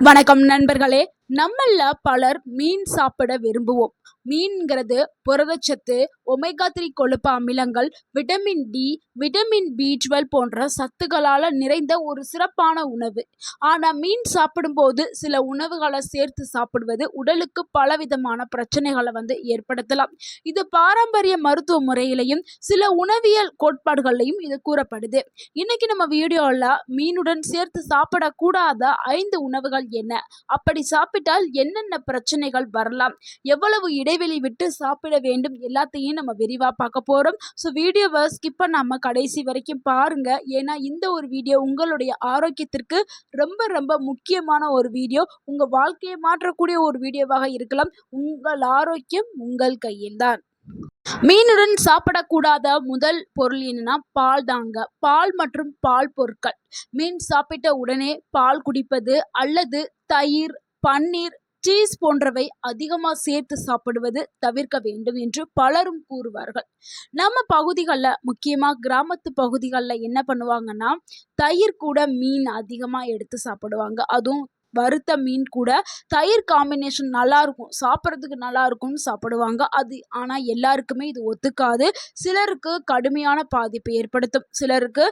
வணக்கம் நண்பர்களே. நம்மள பலர் மீன் சாப்பிட விரும்புவோம். மீன்கிறது புரதச்சத்து, ஒமேகா 3 கொழுப்பு அமிலங்கள், விட்டமின் டி, விட்டமின் பி 12 போன்ற சத்துக்களால் நிறைந்த ஒரு சிறப்பான உணவு. ஆனால் மீன் சாப்பிடும்போது சில உணவுகளை சேர்த்து சாப்பிடுவது உடலுக்கு பலவிதமான பிரச்சனைகளை ஏற்படுத்தலாம். இது பாரம்பரிய மருத்துவ முறையிலையும் சில உணவியல் கோட்பாடுகளையும் இது கூறப்படுது. இன்னைக்கு நம்ம வீடியோவில் மீனுடன் சேர்த்து சாப்பிடக்கூடாத 5 உணவுகள் என்ன, அப்படி சாப்பிட்டால் என்னென்ன பிரச்சனைகள் வரலாம், எவ்வளவு இடைவெளி விட்டு சாப்பிட வேண்டும், எல்லாத்தையும் நம்ம விரிவாக பார்க்க போகிறோம். ஸோ வீடியோவை ஸ்கிப் பண்ணாமல் கடைசி வரைக்கும் பாருங்க. ஏன்னா இந்த ஒரு வீடியோ உங்களுடைய ஆரோக்கியத்திற்கு ரொம்ப ரொம்ப முக்கியமான ஒரு வீடியோ. உங்கள் வாழ்க்கையை மாற்றக்கூடிய ஒரு வீடியோவாக இருக்கலாம். உங்கள் ஆரோக்கியம் உங்கள் கையில்தான். மீனுடன் சாப்பிடக்கூடாத முதல் பொருள் என்னன்னா பால் தாங்க. பால் மற்றும் பால் பொருட்கள். மீன் சாப்பிட்ட உடனே பால் குடிப்பது அல்லது தயிர், பன்னீர், சீஸ் போன்றவை அதிகமாக சேர்த்து சாப்பிடுவது தவிர்க்க வேண்டும் என்று பலரும் கூறுவார்கள். நம்ம பகுதிகளில், முக்கியமாக கிராமத்து பகுதிகளில் என்ன பண்ணுவாங்கன்னா, தயிர் கூட மீன் அதிகமாக எடுத்து சாப்பிடுவாங்க. அதுவும் வறுத்த மீன் கூட தயிர் காம்பினேஷன் நல்லா இருக்கும், சாப்பிட்றதுக்கு நல்லா இருக்கும்னு சாப்பிடுவாங்க. அது ஆனால் எல்லாருக்குமே இது ஒத்துக்காது. சிலருக்கு கடுமையான பாதிப்பை ஏற்படுத்தும். சிலருக்கு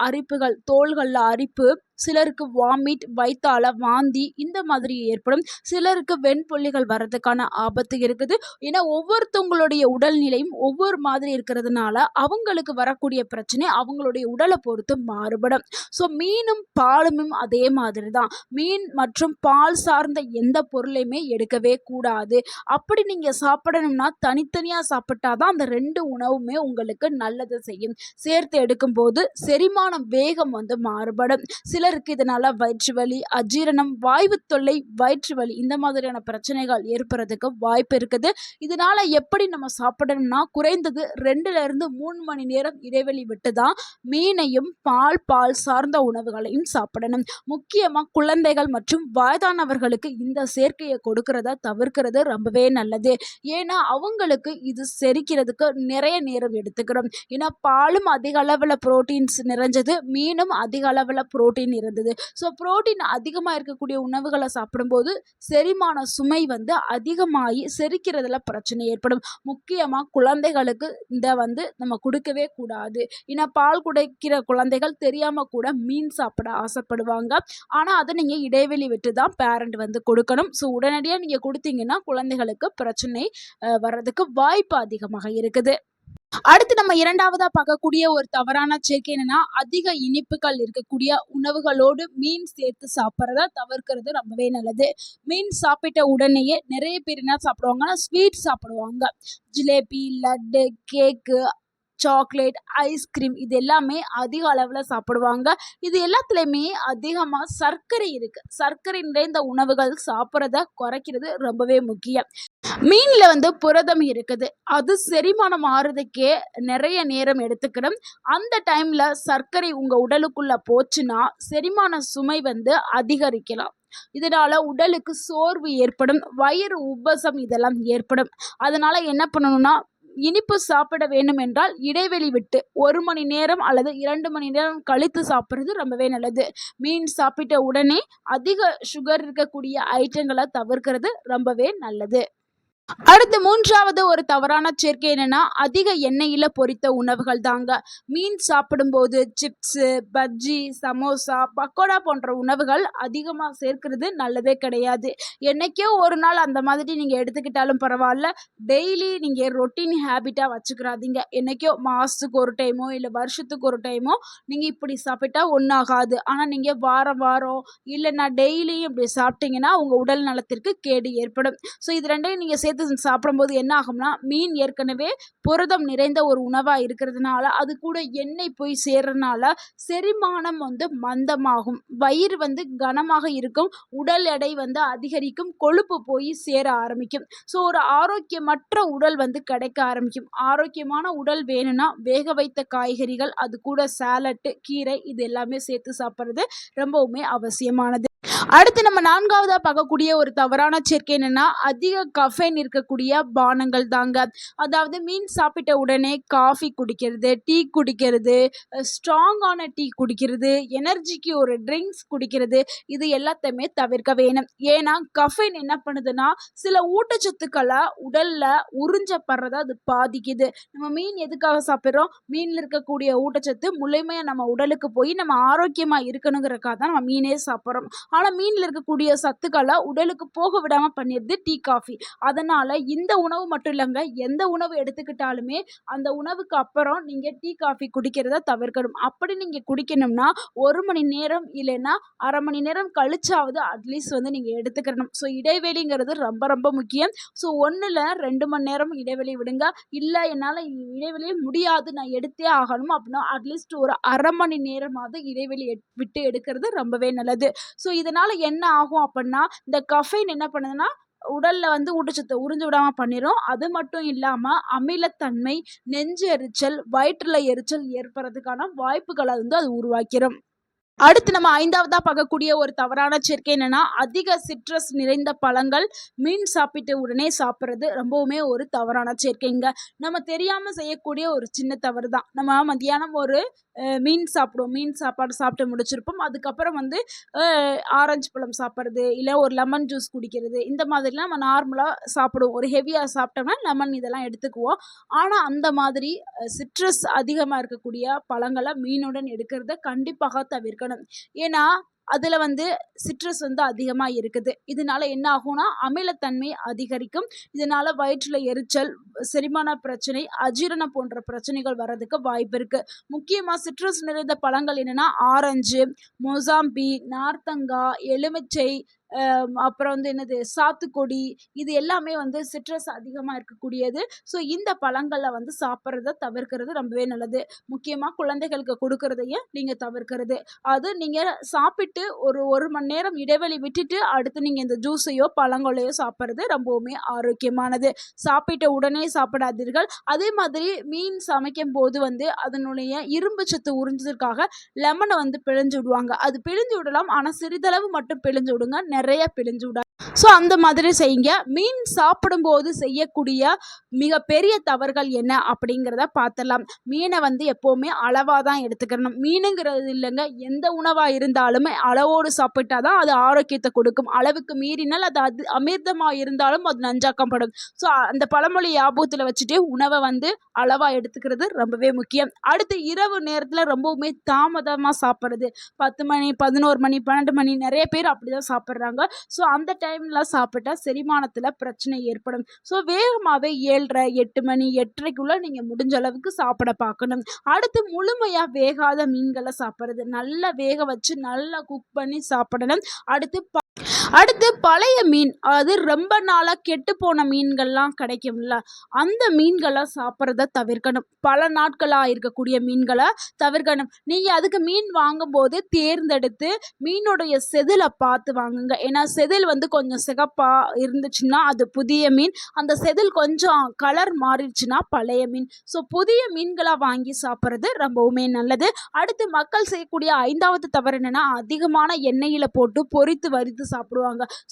அரிப்புகள், தோள்களில் அரிப்பு, சிலருக்கு வாமிட், வயிற்றால வாந்தி இந்த மாதிரி ஏற்படும். சிலருக்கு வெண்புள்ளிகள் வர்றதுக்கான ஆபத்து இருக்குது. ஏன்னா ஒவ்வொருத்தவங்களுடைய உடல்நிலையும் ஒவ்வொரு மாதிரி இருக்கிறதுனால அவங்களுக்கு வரக்கூடிய பிரச்சனை அவங்களுடைய உடலை பொறுத்து மாறுபடும். ஸோ மீனும் பாலுமும் அதே மாதிரி தான். மீன் மற்றும் பால் சார்ந்த எந்த பொருளையுமே எடுக்கவே கூடாது. அப்படி நீங்கள் சாப்பிடணும்னா தனித்தனியாக சாப்பிட்டாதான் அந்த 2 உணவுமே உங்களுக்கு நல்லது செய்யும். சேர்த்து எடுக்கும்போது செரிமானம் வேகம் மாறுபடும். சிலருக்கு இதனால வயிற்று வலி, அஜீரணம், வாய்வு தொல்லை, வயிற்று வலி இந்த மாதிரியான பிரச்சனைகள் ஏற்படுறதுக்கு வாய்ப்பு இருக்குது. இதனால எப்படி நம்ம சாப்பிடணும்னா, குறைந்தது 2-3 மணி நேரம் இடைவெளி விட்டு தான் மீனையும் பால் சார்ந்த உணவுகளையும் சாப்பிடணும். முக்கியமாக குழந்தைகள் மற்றும் வயதானவர்களுக்கு இந்த சேர்க்கையை கொடுக்கறத தவிர்க்கிறது ரொம்பவே நல்லது. ஏன்னா அவங்களுக்கு இது செரிக்கிறதுக்கு நிறைய நேரம் எடுத்துக்கிறோம். ஏன்னா பாலும் அதிக அளவில் புரோட்டீன்ஸ் நிறைஞ்சது, மீனும் அதிக அளவில் புரோட்டீன் இருந்தது. ஸோ புரோட்டீன் அதிகமாக இருக்கக்கூடிய உணவுகளை சாப்பிடும்போது செரிமான சுமை அதிகமாகி செரிக்கிறதுல பிரச்சனை ஏற்படும். முக்கியமாக குழந்தைகளுக்கு இந்த நம்ம கொடுக்கவே கூடாது. ஏன்னா பால் குடிக்கிற குழந்தைகள் தெரியாமல் கூட மீன் சாப்பிட ஆசைப்படுவாங்க. ஆனால் அதை நீங்கள் இடைவெளி விட்டு தான் பேரண்ட் கொடுக்கணும். ஸோ உடனடியாக நீங்கள் கொடுத்தீங்கன்னா குழந்தைகளுக்கு பிரச்சனை வர்றதுக்கு வாய்ப்பு அதிகமாக இருக்குது. அடுத்து நம்ம இரண்டாவதா பார்க்கக்கூடிய ஒரு தவறான சேர்க்கை என்னன்னா, அதிக இனிப்புகள் இருக்கக்கூடிய உணவுகளோடு மீன் சேர்த்து சாப்பிட்றத தவிர்க்கிறது ரொம்பவே நல்லது. மீன் சாப்பிட்ட உடனேயே நிறைய பேர் என்ன சாப்பிடுவாங்கன்னா, ஸ்வீட் சாப்பிடுவாங்க. ஜிலேபி, லட்டு, கேக்கு, சாக்லேட், ஐஸ்கிரீம் இது எல்லாமே அதிக அளவில் சாப்பிடுவாங்க. இது எல்லாத்துலேயுமே அதிகமாக சர்க்கரை இருக்குது. சர்க்கரை நிறைந்த உணவுகள் சாப்பிட்றத குறைக்கிறது ரொம்பவே முக்கியம். மீனில் புரதம் இருக்குது. அது செரிமானம் ஆறுறதுக்கே நிறைய நேரம் எடுத்துக்கிறோம். அந்த டைமில் சர்க்கரை உங்கள் உடலுக்குள்ளே போச்சுன்னா செரிமான சுமை அதிகரிக்கலாம். இதனால உடலுக்கு சோர்வு ஏற்படும், வயிறு உப்பசம் இதெல்லாம் ஏற்படும். அதனால என்ன பண்ணணும்னா, இனிப்பு சாப்பிட வேண்டும் என்றால் இடைவெளி விட்டு 1 மணி நேரம் அல்லது 2 மணி நேரம் கழித்து சாப்பிட்றது ரொம்பவே நல்லது. மீன் சாப்பிட்ட உடனே அதிக சுகர் இருக்கக்கூடிய ஐட்டங்களை தவிர்க்கிறது ரொம்பவே நல்லது. அடுத்து மூன்றாவது ஒரு தவறான சேர்க்கை என்னன்னா, அதிக எண்ணெயில பொரித்த உணவுகள் தாங்க. மீன் சாப்பிடும்போது சிப்ஸு, பஜ்ஜி, சமோசா, பக்கோடா போன்ற உணவுகள் அதிகமாக சேர்க்கிறது நல்லதே கிடையாது. என்னைக்கோ ஒரு நாள் அந்த மாதிரி நீங்கள் எடுத்துக்கிட்டாலும் பரவாயில்ல. டெய்லி நீங்கள் ரொட்டீன் ஹேபிட்டாக வச்சுக்கிறாதீங்க. என்னைக்கோ மாதத்துக்கு ஒரு டைமோ இல்லை வருஷத்துக்கு ஒரு டைமோ நீங்கள் இப்படி சாப்பிட்டா ஒன்றாகாது. ஆனால் நீங்கள் வாரம் வாரம் இல்லைன்னா டெய்லியும் இப்படி சாப்பிட்டீங்கன்னா உங்கள் உடல் நலத்திற்கு கேடு ஏற்படும். ஸோ இது ரெண்டையும் நீங்கள் சேர்த்து சாப்பிடும்போது என்ன ஆகும்னா, மீன் ஏற்கனவே புரதம் நிறைந்த ஒரு உணவாக இருக்கிறதுனால அது கூட எண்ணெய் போய் சேர்றதுனால செரிமானம் மந்தமாகும், வயிறு கனமாக இருக்கும், உடல் எடை அதிகரிக்கும், கொழுப்பு போய் சேர ஆரம்பிக்கும். ஸோ ஒரு ஆரோக்கியமற்ற உடல் கிடைக்க ஆரம்பிக்கும். ஆரோக்கியமான உடல் வேணும்னா வேக வைத்த காய்கறிகள், அது கூட சாலட்டு, கீரை இது எல்லாமே சேர்த்து சாப்பிட்றது ரொம்பவுமே அவசியமானது. அடுத்து நம்ம 4வதா பார்க்கக்கூடிய ஒரு தவறான சேர்க்கை என்னன்னா, அதிக கஃபைன் இருக்கக்கூடிய பானங்கள் தாங்க. அதாவது மீன் சாப்பிட்ட உடனே காஃபி குடிக்கிறது, டீ குடிக்கிறது, ஸ்ட்ராங்கான டீ குடிக்கிறது, எனர்ஜிக்கு ஒரு ட்ரிங்க்ஸ் குடிக்கிறது, இது எல்லாத்தையுமே தவிர்க்க வேணும். ஏன்னா கஃபைன் என்ன பண்ணுதுன்னா சில ஊட்டச்சத்துக்கள உடல்ல உறிஞ்சப்படுறத அது பாதிக்குது. நம்ம மீன் எதுக்காக சாப்பிடுறோம்? மீன்ல இருக்கக்கூடிய ஊட்டச்சத்து முழுமையா நம்ம உடலுக்கு போய் நம்ம ஆரோக்கியமா இருக்கணுங்கிறதுக்காக தான் நம்ம மீனே சாப்பிடுறோம். ஆனா மீன்ல இருக்கக்கூடிய சத்துக்கள உடலுக்கு போக விடாம பண்ணிருது டீ, காஃபி. அதனால இந்த உணவு மட்டும் இல்லங்க, எந்த உணவு எடுத்துக்கிட்டாலுமே அந்த உணவுக்கு அப்புறம் நீங்க டீ, காஃபி குடிக்கிறத தவிர்க்கணும். அப்படி நீங்க குடிக்கணும்னா 1 மணி நேரம் இல்லைன்னா 1/2 மணி நேரம் கழிச்சாவது அட்லீஸ்ட் வந்து நீங்க எடுத்துக்கிறணும். ஸோ இடைவெளிங்கிறது ரொம்ப ரொம்ப முக்கியம். ஸோ 1ல 2 மணி நேரம் இடைவெளி விடுங்க. இல்ல என்னால இடைவெளியே முடியாது, நான் எடுத்தே ஆகணும் அப்படின்னா அட்லீஸ்ட் ஒரு 1/2 மணி நேரமாவது இடைவெளி விட்டு எடுக்கிறது ரொம்பவே நல்லது. ஸோ இதனால என்ன ஆகும் அப்படின்னா இந்த கஃபைன் என்ன பண்ணுதுன்னா உடல்ல வந்து ஊட்டச்சத்தை உறிஞ்சு விடாம பண்ணிரும். அது மட்டும் இல்லாம அமிலத்தன்மை, நெஞ்சு எரிச்சல், வயிற்றுல எரிச்சல் ஏற்படுறதுக்கான வாய்ப்புகளை வந்து அது உருவாக்கிரும். அடுத்து நம்ம 5வதா பார்க்கக்கூடிய ஒரு தவறான சேர்க்கை என்னன்னா அதிக சிட்ரஸ் நிறைந்த பழங்கள் மீன் சாப்பிட்ட உடனே சாப்பிட்றது ரொம்பவுமே ஒரு தவறான சேர்க்கைங்க. நம்ம தெரியாம செய்யக்கூடிய ஒரு சின்ன தவறு தான். நம்ம மத்தியானம் ஒரு மீன் சாப்பிடுவோம். மீன் சாப்பாடு சாப்பிட்டு முடிச்சிருப்போம். அதுக்கப்புறம் வந்து ஆரஞ்சு பழம் சாப்பிட்றது, இல்லை ஒரு லெமன் ஜூஸ் குடிக்கிறது, இந்த மாதிரிலாம் நம்ம நார்மலாக சாப்பிடுவோம். ஒரு ஹெவியாக சாப்பிட்டோம்னா லெமன் இதெல்லாம் எடுத்துக்குவோம். ஆனால் அந்த மாதிரி சிட்ரஸ் அதிகமாக இருக்கக்கூடிய பழங்களை மீனுடன் எடுக்கிறத கண்டிப்பாக தவிர்க்கணும். ஏன்னா அதில் வந்து சிட்ரஸ் வந்து அதிகமாக இருக்குது. இதனால என்ன ஆகும்னா அமிலத்தன்மை அதிகரிக்கும். இதனால வயிற்றில் எரிச்சல், செரிமான பிரச்சனை, அஜீரணம் போன்ற பிரச்சனைகள் வர்றதுக்கு வாய்ப்பு இருக்கு. முக்கியமாக சிட்ரஸ் நிறைந்த பழங்கள் என்னன்னா ஆரஞ்சு, மொசாம்பி, நார்த்தங்காய், எலுமிச்சை, அப்புறம் வந்து என்னது சாத்துக்கொடி, இது எல்லாமே வந்து சிட்ரஸ் அதிகமாக இருக்கக்கூடியது. ஸோ இந்த பழங்களை வந்து சாப்பிட்றத தவிர்க்கிறது ரொம்பவே நல்லது. முக்கியமாக குழந்தைகளுக்கு கொடுக்கறதையும் நீங்கள் தவிர்க்கிறது. அது நீங்கள் சாப்பிட்டு ஒரு மணி நேரம் இடைவெளி விட்டுட்டு அடுத்து நீங்கள் இந்த ஜூஸையோ பழங்களையோ சாப்பிட்றது ரொம்பவுமே ஆரோக்கியமானது. சாப்பிட்ட உடனே சாப்பிடாதீர்கள். அதே மாதிரி மீன் சமைக்கும் போது வந்து அதனுடைய இரும்பு சத்து உறிஞ்சதுக்காக லெமனை வந்து பிழிஞ்சு விடுவாங்க. அது பிழிஞ்சு விடலாம், ஆனால் சிறிதளவு மட்டும் பிழிஞ்சு விடுங்க, நிறைய பிழிஞ்சு விடாது. ஸோ அந்த மாதிரி செய்யுங்க. மீன் சாப்பிடும்போது செய்யக்கூடிய மிகப்பெரிய தவறுகள் என்ன அப்படிங்கிறத பார்த்துடலாம். மீனை வந்து எப்போவுமே அளவாக தான் எடுத்துக்கணும். மீனுங்கிறது இல்லைங்க, எந்த உணவாக இருந்தாலுமே அளவோடு சாப்பிட்டா தான் அது ஆரோக்கியத்தை கொடுக்கும். அளவுக்கு மீறினால் அது அமிர்தமாக இருந்தாலும் அது நஞ்சாக்கப்படும். ஸோ அந்த பழமொழி ஞாபகத்தில் வச்சுட்டு உணவை வந்து அளவாக எடுத்துக்கிறது ரொம்பவே முக்கியம். அடுத்து இரவு நேரத்தில் ரொம்பவுமே தாமதமாக சாப்பிட்றது, 10 மணி, 11 மணி, 12 மணி, நிறைய பேர் அப்படி தான் சாப்பிட்றாங்க. ஸோ அந்த டைம்லாம் சாப்பிட்டா செரிமானத்தில் பிரச்சனை ஏற்படும். ஸோ வேகமாகவே 7:30, 8 மணி, 8:30க்குள்ளே நீங்கள் முடிஞ்ச அளவுக்கு சாப்பிட பார்க்கணும். அடுத்து முழுமையாக வேகாத மீன்களை சாப்பிட்றது, நல்லா வேக வச்சு நல்லா குக் பண்ணி சாப்பிடணும். அடுத்து பழைய மீன், அதாவது ரொம்ப நாளாக கெட்டு போன மீன்கள்லாம் கிடைக்கும்ல, அந்த மீன்களை சாப்பிட்றத தவிர்க்கணும். பல நாட்களாக இருக்கக்கூடிய மீன்களை தவிர்க்கணும். நீங்கள் அதுக்கு மீன் வாங்கும்போது தேர்ந்தெடுத்து மீனுடைய செதிலை பார்த்து வாங்குங்க. ஏன்னா செதில் வந்து கொஞ்சம் சிகப்பாக இருந்துச்சுன்னா அது புதிய மீன், அந்த செதில் கொஞ்சம் கலர் மாறிடுச்சுன்னா பழைய மீன். ஸோ புதிய மீன்களாக வாங்கி சாப்பிட்றது ரொம்பவுமே நல்லது. அடுத்து மக்கள் செய்யக்கூடிய 5வது தவறு என்னென்னா அதிகமான எண்ணெயில் போட்டு பொரித்து வறுத்து சாப்பிடுவாங்க.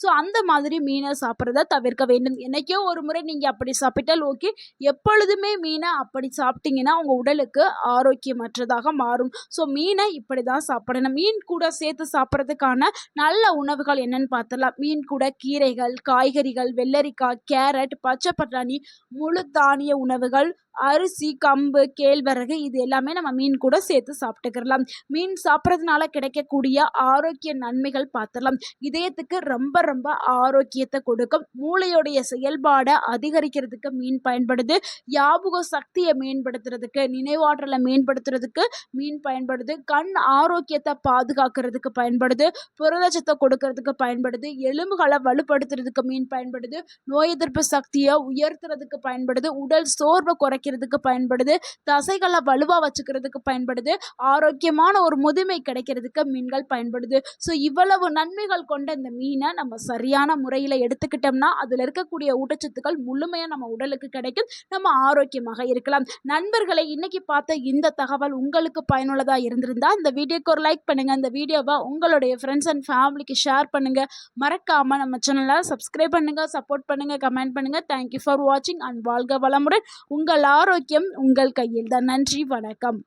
ஸோ அந்த மாதிரி மீனை சாப்பிட்றத தவிர்க்க வேண்டும். என்னைக்கோ ஒரு முறை நீங்கள் அப்படி சாப்பிட்டால் ஓகே, எப்பொழுதுமே மீனை அப்படி சாப்பிட்டீங்கன்னா உங்கள் உடலுக்கு ஆரோக்கியமற்றதாக மாறும். ஸோ மீனை இப்படி தான் சாப்பிடணும். மீன் கூட சேர்த்து சாப்பிட்றதுக்கான நல்ல உணவுகள் என்னன்னு பார்த்தலாம். மீன் கூட கீரைகள், காய்கறிகள், வெள்ளரிக்காய், கேரட், பச்சை பட்டாணி, முழு தானிய உணவுகள், அரிசி, கம்பு, கேழ்வரகு, இது எல்லாமே நம்ம மீன் கூட சேர்த்து சாப்பிட்டுக்கலாம். மீன் சாப்பிட்றதுனால கிடைக்கக்கூடிய ஆரோக்கிய நன்மைகள் பார்த்தலாம். இதயத்துக்கு ரொம்ப ரொம்ப ஆரோக்கியத்தை கொடுக்கும். மூளையோடைய செயல்பாடை அதிகரிக்கிறதுக்கு மீன் பயன்படுது. ஞாபக சக்தியை மேம்படுத்துறதுக்கு, நினைவாற்றலை மேம்படுத்துறதுக்கு மீன் பயன்படுது. கண் ஆரோக்கியத்தை பாதுகாக்கிறதுக்கு பயன்படுது. புரதச்சத்தை கொடுக்கறதுக்கு பயன்படுது. எலும்புகளை வலுப்படுத்துறதுக்கு மீன் பயன்படுது. நோய் எதிர்ப்பு சக்தியை உயர்த்துறதுக்கு பயன்படுது. உடல் சோர்வை குறைக்கிறதுக்கு கிடைக்கிறதுக்கு பயன்படுது, தசைகளை வலுவாக வச்சுக்கிறதுக்கு பயன்படுது, ஆரோக்கியமான ஒரு முதுமை கிடைக்கிறதுக்கு மீன்கள் பயன்படுது. ஸோ இவ்வளவு நன்மைகள் கொண்ட இந்த மீனை நம்ம சரியான முறையில் எடுத்துக்கிட்டோம்னா அதில் இருக்கக்கூடிய ஊட்டச்சத்துக்கள் முழுமையாக நம்ம உடலுக்கு கிடைக்கும், நம்ம ஆரோக்கியமாக இருக்கலாம். நண்பர்களை இன்னைக்கு பார்த்த இந்த தகவல் உங்களுக்கு பயனுள்ளதாக இருந்திருந்தா இந்த வீடியோக்கு ஒரு லைக் பண்ணுங்கள், இந்த வீடியோவை உங்களுடைய ஃப்ரெண்ட்ஸ் அண்ட் ஃபேமிலிக்கு ஷேர் பண்ணுங்கள். மறக்காமல் நம்ம சேனலை சப்ஸ்கிரைப் பண்ணுங்கள், சப்போர்ட் பண்ணுங்கள், கமெண்ட் பண்ணுங்கள். தேங்க்யூ ஃபார் வாட்சிங் அண்ட் வாழ்க வளமுடன். உங்கள் ஆரோக்கியம் உங்கள் கையில் தான். நன்றி, வணக்கம்.